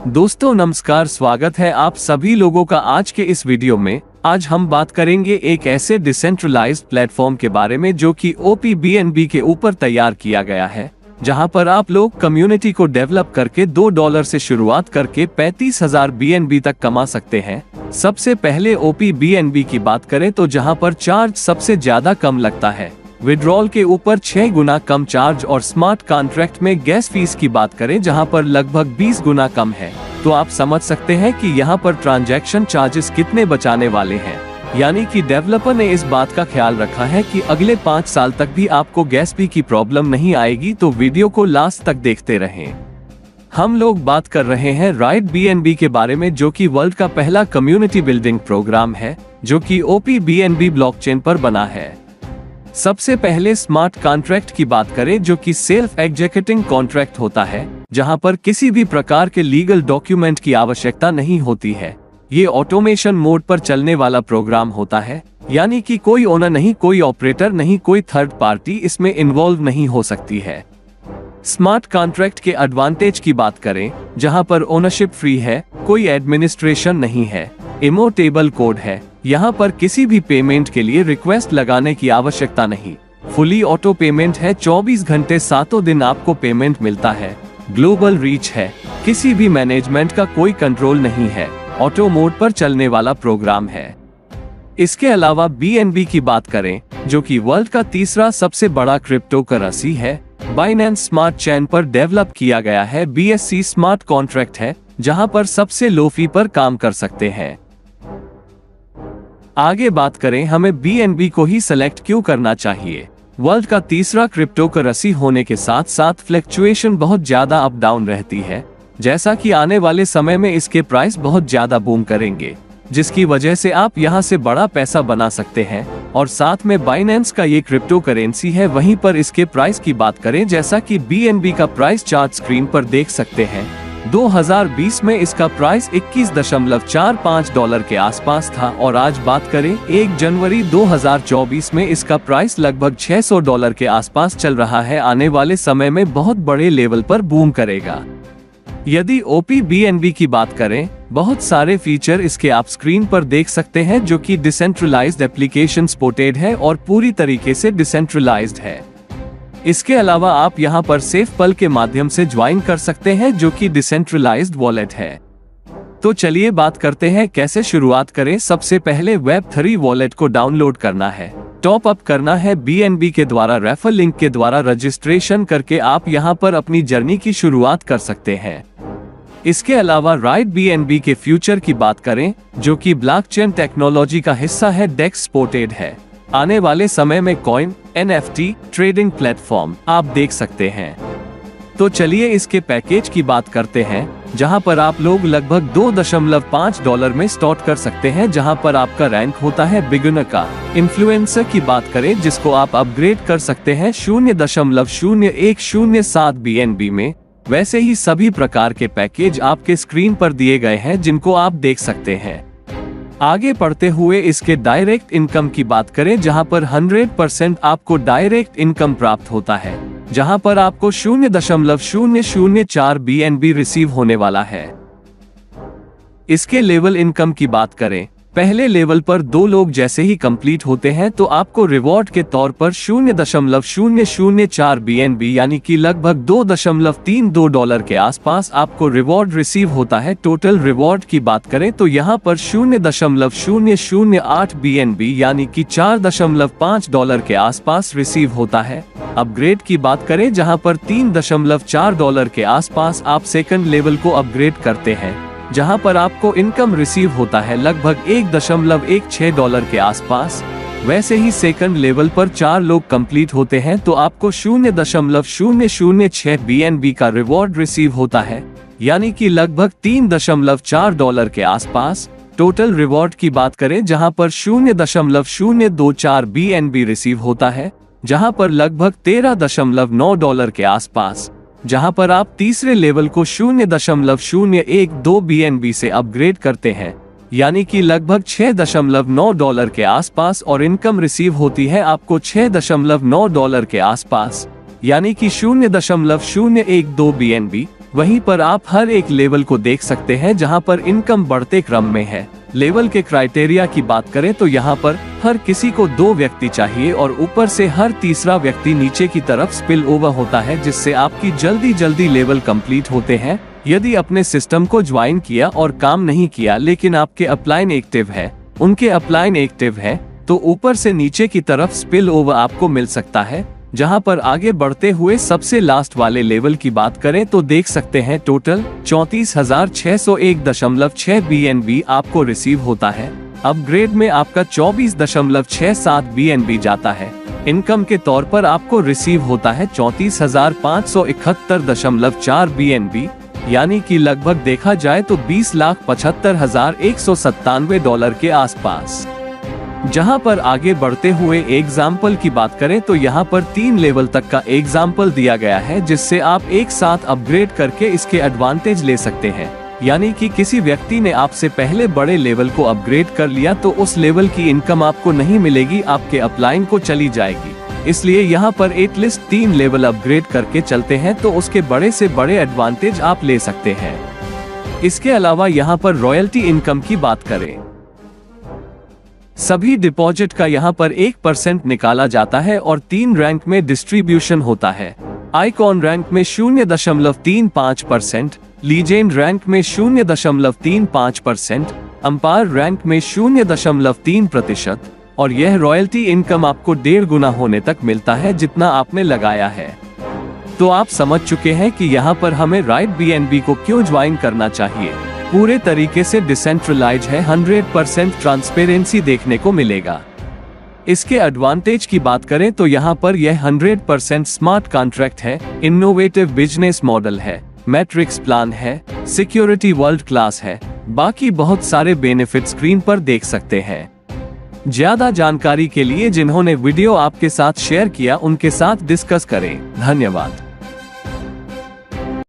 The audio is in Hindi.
दोस्तों नमस्कार, स्वागत है आप सभी लोगों का आज के इस वीडियो में। आज हम बात करेंगे एक ऐसे डिसेंट्रलाइज्ड प्लेटफॉर्म के बारे में जो कि OPBNB के ऊपर तैयार किया गया है, जहां पर आप लोग कम्युनिटी को डेवलप करके $2 से शुरुआत करके 35,000 BNB तक कमा सकते हैं। सबसे पहले OPBNB की बात करें तो जहां पर चार्ज सबसे ज्यादा कम लगता है, विड्रॉल के ऊपर 6 गुना कम चार्ज, और स्मार्ट कॉन्ट्रैक्ट में गैस फीस की बात करें जहां पर लगभग 20 गुना कम है। तो आप समझ सकते हैं कि यहां पर ट्रांजैक्शन चार्जेस कितने बचाने वाले हैं। यानी कि डेवलपर ने इस बात का ख्याल रखा है कि अगले 5 साल तक भी आपको गैस फी की प्रॉब्लम नहीं आएगी। तो वीडियो को लास्ट तक देखते रहें। हम लोग बात कर रहे हैं राइट BNB के बारे में, जो कि वर्ल्ड का पहला कम्युनिटी बिल्डिंग प्रोग्राम है जो कि OPBNB ब्लॉकचेन पर बना है। सबसे पहले स्मार्ट कॉन्ट्रैक्ट की बात करें जो कि सेल्फ एग्जीक्यूटिंग कॉन्ट्रैक्ट होता है, जहां पर किसी भी प्रकार के लीगल डॉक्यूमेंट की आवश्यकता नहीं होती है। ये ऑटोमेशन मोड पर चलने वाला प्रोग्राम होता है, यानी कि कोई ओनर नहीं, कोई ऑपरेटर नहीं, कोई थर्ड पार्टी इसमें इन्वॉल्व नहीं हो सकती है। स्मार्ट कॉन्ट्रैक्ट के एडवांटेज की बात करें जहां पर ओनरशिप फ्री है, कोई एडमिनिस्ट्रेशन नहीं है, इमोटेबल कोड है, यहाँ पर किसी भी पेमेंट के लिए रिक्वेस्ट लगाने की आवश्यकता नहीं, फुली ऑटो पेमेंट है, 24 घंटे 7 दिन आपको पेमेंट मिलता है, ग्लोबल रीच है, किसी भी मैनेजमेंट का कोई कंट्रोल नहीं है, ऑटो मोड पर चलने वाला प्रोग्राम है। इसके अलावा BNB की बात करें जो कि वर्ल्ड का तीसरा सबसे बड़ा क्रिप्टो करेंसी है, बाइनेंस स्मार्ट चेन पर डेवलप किया गया है। BSC स्मार्ट कॉन्ट्रैक्ट है जहां पर सबसे लो फी पर काम कर सकते हैं। आगे बात करें हमें BNB को ही सिलेक्ट क्यों करना चाहिए। वर्ल्ड का तीसरा क्रिप्टो करेंसी होने के साथ साथ फ्लक्चुएशन बहुत ज्यादा अप डाउन रहती है, जैसा कि आने वाले समय में इसके प्राइस बहुत ज्यादा बूम करेंगे, जिसकी वजह से आप यहां से बड़ा पैसा बना सकते हैं। और साथ में बाइनेंस का ये क्रिप्टो करेंसी है, वहीं पर इसके प्राइस की बात करें जैसा कि BNB का प्राइस चार्ट स्क्रीन पर देख सकते हैं। 2020 में इसका प्राइस $21.45 के आसपास था, और आज बात करें 1 जनवरी 2024 में इसका प्राइस लगभग $600 के आसपास चल रहा है। आने वाले समय में बहुत बड़े लेवल पर बूम करेगा। यदि OPBNB की बात करें, बहुत सारे फीचर इसके आप स्क्रीन पर देख सकते हैं जो कि डिसेंट्रलाइज्ड एप्लीकेशन सपोर्टेड है और पूरी तरीके से डिसेंट्रलाइज्ड है। इसके अलावा आप यहां पर सेफपल के माध्यम से ज्वाइन कर सकते हैं जो कि डिसेंट्रलाइज्ड वॉलेट है। तो चलिए बात करते हैं कैसे शुरुआत करें। सबसे पहले Web3 वॉलेट को डाउनलोड करना है, टॉप अप करना है BNB के द्वारा, रेफर लिंक के द्वारा रजिस्ट्रेशन करके आप यहां पर अपनी जर्नी की शुरुआत कर सकते हैं। इसके अलावा राइट BNB के फ्यूचर की बात करें जो कि ब्लॉकचेन टेक्नोलॉजी का हिस्सा है, डेक्स सपोर्टेड है। आने वाले समय में कॉइन, NFT, ट्रेडिंग प्लेटफॉर्म आप देख सकते हैं। तो चलिए इसके पैकेज की बात करते हैं, जहां पर आप लोग लगभग $2.5 में स्टार्ट कर सकते हैं, जहां पर आपका रैंक होता है बिगिनर का। इन्फ्लुएंसर की बात करें जिसको आप अपग्रेड कर सकते हैं 0.0107 BNB में। वैसे ही सभी प्रकार के पैकेज आपके स्क्रीन पर दिए गए हैं जिनको आप देख सकते हैं। आगे बढ़ते हुए इसके डायरेक्ट इनकम की बात करें जहां पर 100% आपको डायरेक्ट इनकम प्राप्त होता है, जहां पर आपको 0.004 BNB रिसीव होने वाला है। इसके लेवल इनकम की बात करें, पहले लेवल पर 2 लोग जैसे ही कंप्लीट होते हैं तो आपको रिवॉर्ड के तौर पर 0.004 BNB यानी कि लगभग $2.32 के आसपास आपको रिवॉर्ड रिसीव होता है। टोटल रिवॉर्ड की बात करें तो यहाँ पर 0.008 BNB यानी कि $4.5 के आसपास रिसीव होता है। अपग्रेड की बात करें जहाँ पर $3.4 के आसपास आप सेकंड लेवल को अपग्रेड करते हैं, जहां पर आपको इनकम रिसीव होता है लगभग $1.16 के आसपास। वैसे ही सेकंड लेवल पर 4 लोग कंप्लीट होते हैं तो आपको 0.006 BNB का रिवॉर्ड रिसीव होता है, यानी कि लगभग $3.4 के आसपास। टोटल रिवॉर्ड की बात करें जहां पर 0.024 BNB रिसीव होता है, जहां पर लगभग $13.9 के आसपास। जहां पर आप तीसरे लेवल को 0.012 BNB से अपग्रेड करते हैं, यानी कि लगभग $6.9 के आसपास, और इनकम रिसीव होती है आपको $6.9 के आसपास, यानी कि 0.012 BNB। वहीं पर आप हर एक लेवल को देख सकते हैं जहां पर इनकम बढ़ते क्रम में है। लेवल के क्राइटेरिया की बात करें तो यहाँ पर हर किसी को 2 व्यक्ति चाहिए और ऊपर से हर तीसरा व्यक्ति नीचे की तरफ स्पिल ओवर होता है, जिससे आपकी जल्दी लेवल कंप्लीट होते हैं। यदि अपने सिस्टम को ज्वाइन किया और काम नहीं किया लेकिन आपके अपलाइन एक्टिव है, उनके अपलाइन एक्टिव है, तो ऊपर से नीचे की तरफ स्पिल ओवर आपको मिल सकता है। जहां पर आगे बढ़ते हुए सबसे लास्ट वाले लेवल की बात करें तो देख सकते हैं टोटल 34,601.6 BNB आपको रिसीव होता है। अपग्रेड में आपका 24.67 BNB जाता है। इनकम के तौर पर आपको रिसीव होता है 34,571.4 BNB, यानी कि लगभग देखा जाए तो $20,75,197 के आसपास। जहां पर आगे बढ़ते हुए एग्जाम्पल की बात करें तो यहां पर 3 लेवल तक का एग्जाम्पल दिया गया है, जिससे आप एक साथ अपग्रेड करके इसके एडवांटेज ले सकते हैं। यानी कि किसी व्यक्ति ने आपसे पहले बड़े लेवल को अपग्रेड कर लिया तो उस लेवल की इनकम आपको नहीं मिलेगी, आपके अपलाइन को चली जाएगी। इसलिए यहाँ पर एटलीस्ट 3 लेवल अपग्रेड करके चलते हैं तो उसके बड़े से बड़े एडवांटेज आप ले सकते हैं। इसके अलावा यहाँ पर रॉयल्टी इनकम की बात करें, सभी डिपॉजिट का यहाँ पर 1% निकाला जाता है और 3 रैंक में डिस्ट्रीब्यूशन होता है। आइकॉन रैंक में 0.35%, लीजेंड रैंक में 0.35%, अंपायर रैंक में 0.3%, और यह रॉयल्टी इनकम आपको 1.5 गुना होने तक मिलता है जितना आपने लगाया है। तो आप समझ चुके हैं कि यहाँ पर हमें राइट BNB को क्यों ज्वाइन करना चाहिए। पूरे तरीके से डिसेंट्रलाइज है, 100% ट्रांसपेरेंसी देखने को मिलेगा। इसके एडवांटेज की बात करें तो यहाँ पर यह 100% स्मार्ट कॉन्ट्रैक्ट है, इनोवेटिव बिजनेस मॉडल है, मैट्रिक्स प्लान है, सिक्योरिटी वर्ल्ड क्लास है, बाकी बहुत सारे बेनिफिट स्क्रीन पर देख सकते हैं। ज्यादा जानकारी के लिए जिन्होंने वीडियो आपके साथ शेयर किया उनके साथ डिस्कस करें। धन्यवाद।